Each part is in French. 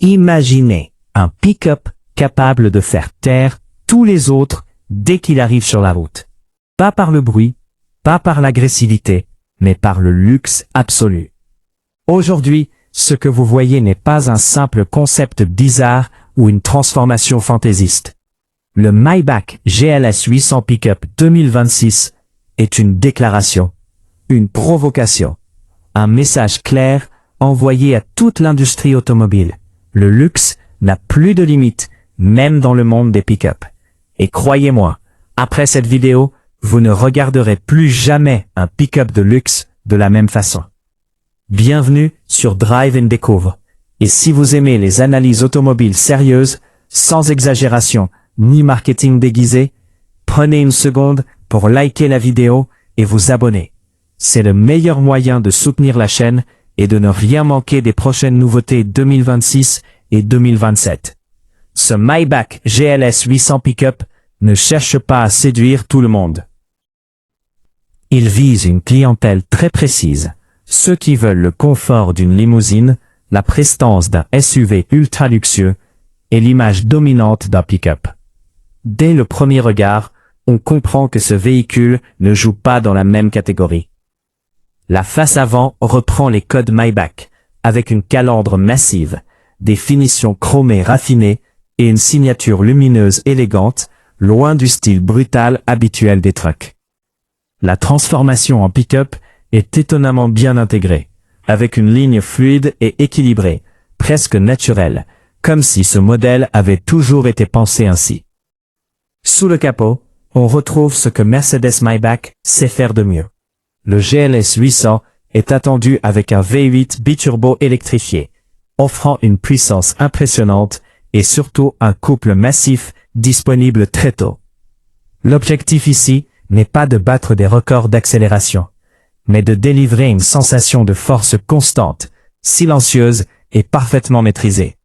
Imaginez un pick-up capable de faire taire tous les autres dès qu'il arrive sur la route. Pas par le bruit, pas par l'agressivité, mais par le luxe absolu. Aujourd'hui, ce que vous voyez n'est pas un simple concept bizarre ou une transformation fantaisiste. Le Maybach GLS 800 Pickup 2026 est une déclaration, une provocation, un message clair envoyé à toute l'industrie automobile. Le luxe n'a plus de limite, même dans le monde des pick-up. Et croyez-moi, après cette vidéo, vous ne regarderez plus jamais un pick-up de luxe de la même façon. Bienvenue sur Drive & Découvre. Et si vous aimez les analyses automobiles sérieuses, sans exagération, ni marketing déguisé, prenez une seconde pour liker la vidéo et vous abonner. C'est le meilleur moyen de soutenir la chaîne et de ne rien manquer des prochaines nouveautés 2026 et 2027. Ce Maybach GLS 800 Pickup ne cherche pas à séduire tout le monde. Il vise une clientèle très précise, ceux qui veulent le confort d'une limousine, la prestance d'un SUV ultra luxueux et l'image dominante d'un pick-up. Dès le premier regard, on comprend que ce véhicule ne joue pas dans la même catégorie. La face avant reprend les codes Maybach, avec une calandre massive, des finitions chromées raffinées et une signature lumineuse élégante, loin du style brutal habituel des trucks. La transformation en pick-up est étonnamment bien intégrée, avec une ligne fluide et équilibrée, presque naturelle, comme si ce modèle avait toujours été pensé ainsi. Sous le capot, on retrouve ce que Mercedes-Maybach sait faire de mieux. Le GLS 800 est attendu avec un V8 biturbo électrifié, offrant une puissance impressionnante et surtout un couple massif disponible très tôt. L'objectif ici n'est pas de battre des records d'accélération, mais de délivrer une sensation de force constante, silencieuse et parfaitement maîtrisée.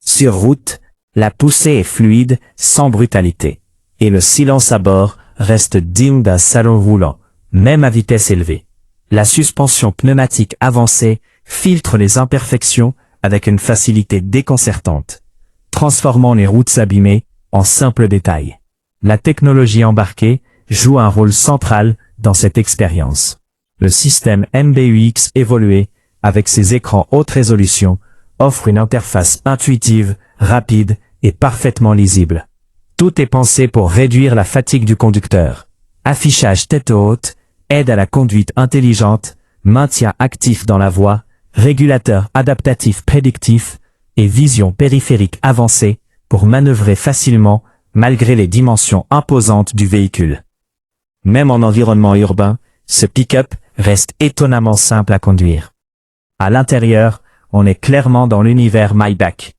Sur route, la poussée est fluide, sans brutalité, et le silence à bord reste digne d'un salon roulant, même à vitesse élevée. La suspension pneumatique avancée filtre les imperfections avec une facilité déconcertante, transformant les routes abîmées en simples détails. La technologie embarquée joue un rôle central dans cette expérience. Le système MBUX évolué, avec ses écrans haute résolution, offre une interface intuitive, rapide et parfaitement lisible. Tout est pensé pour réduire la fatigue du conducteur. Affichage tête haute, aide à la conduite intelligente, maintien actif dans la voie, régulateur adaptatif prédictif et vision périphérique avancée pour manœuvrer facilement malgré les dimensions imposantes du véhicule. Même en environnement urbain, ce pick-up reste étonnamment simple à conduire. À l'intérieur, on est clairement dans l'univers Maybach.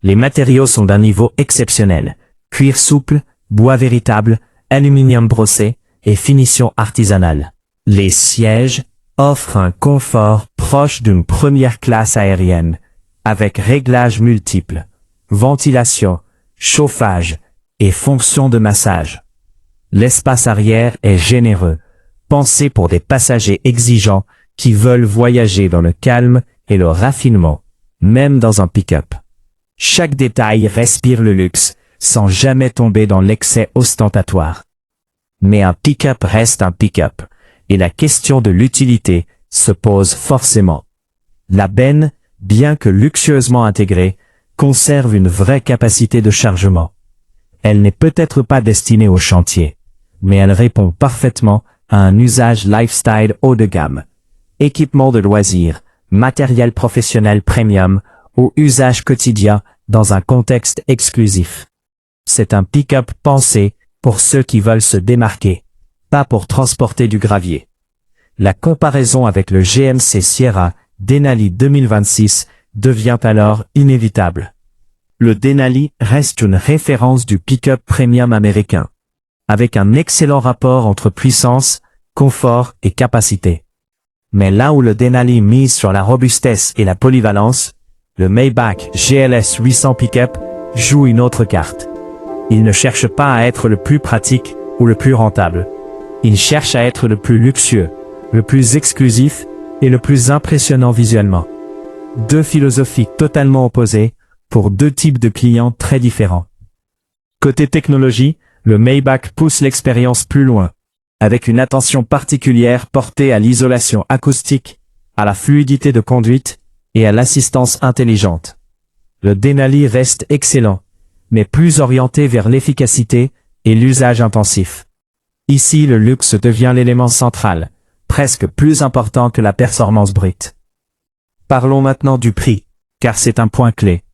Les matériaux sont d'un niveau exceptionnel. Cuir souple, bois véritable, aluminium brossé et finition artisanale. Les sièges offrent un confort proche d'une première classe aérienne, avec réglages multiples, ventilation, chauffage et fonctions de massage. L'espace arrière est généreux, pensé pour des passagers exigeants qui veulent voyager dans le calme et le raffinement, même dans un pick-up. Chaque détail respire le luxe, sans jamais tomber dans l'excès ostentatoire. Mais un pick-up reste un pick-up, et la question de l'utilité se pose forcément. La benne, bien que luxueusement intégrée, conserve une vraie capacité de chargement. Elle n'est peut-être pas destinée au chantier, mais elle répond parfaitement à un usage lifestyle haut de gamme. Équipement de loisirs, matériel professionnel premium ou usage quotidien dans un contexte exclusif. C'est un pick-up pensé pour ceux qui veulent se démarquer, pas pour transporter du gravier. La comparaison avec le GMC Sierra Denali 2026 devient alors inévitable. Le Denali reste une référence du pick-up premium américain, avec un excellent rapport entre puissance, confort et capacité. Mais là où le Denali mise sur la robustesse et la polyvalence, le Maybach GLS 800 Pickup joue une autre carte. Il ne cherche pas à être le plus pratique ou le plus rentable. Il cherche à être le plus luxueux, le plus exclusif et le plus impressionnant visuellement. Deux philosophies totalement opposées, pour deux types de clients très différents. Côté technologie, le Maybach pousse l'expérience plus loin, avec une attention particulière portée à l'isolation acoustique, à la fluidité de conduite et à l'assistance intelligente. Le Denali reste excellent, mais plus orienté vers l'efficacité et l'usage intensif. Ici, le luxe devient l'élément central, presque plus important que la performance brute. Parlons maintenant du prix, car c'est un point clé.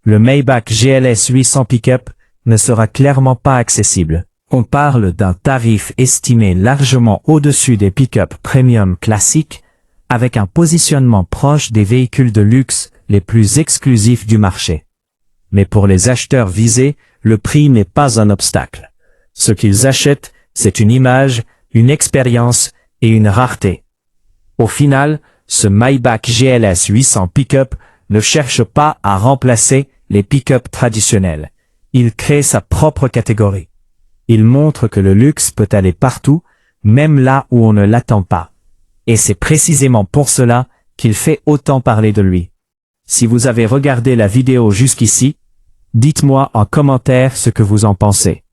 Le Maybach GLS 800 Pickup ne sera clairement pas accessible. On parle d'un tarif estimé largement au-dessus des pick-up premium classiques, avec un positionnement proche des véhicules de luxe les plus exclusifs du marché. Mais pour les acheteurs visés, le prix n'est pas un obstacle. Ce qu'ils achètent, c'est une image, une expérience et une rareté. Au final, ce Maybach GLS 800 Pickup ne cherche pas à remplacer les pick-up traditionnels. Il crée sa propre catégorie. Il montre que le luxe peut aller partout, même là où on ne l'attend pas. Et c'est précisément pour cela qu'il fait autant parler de lui. Si vous avez regardé la vidéo jusqu'ici, dites-moi en commentaire ce que vous en pensez.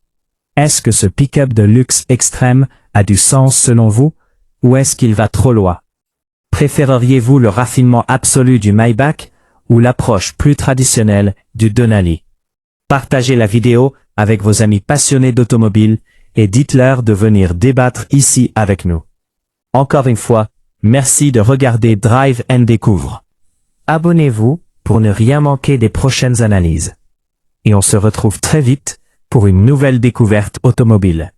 Est-ce que ce pick-up de luxe extrême a du sens selon vous, ou est-ce qu'il va trop loin? Préféreriez-vous le raffinement absolu du Maybach, ou l'approche plus traditionnelle du Denali? Partagez la vidéo avec vos amis passionnés d'automobile et dites-leur de venir débattre ici avec nous. Encore une fois, merci de regarder Drive & Découvre. Abonnez-vous pour ne rien manquer des prochaines analyses. Et on se retrouve très vite pour une nouvelle découverte automobile.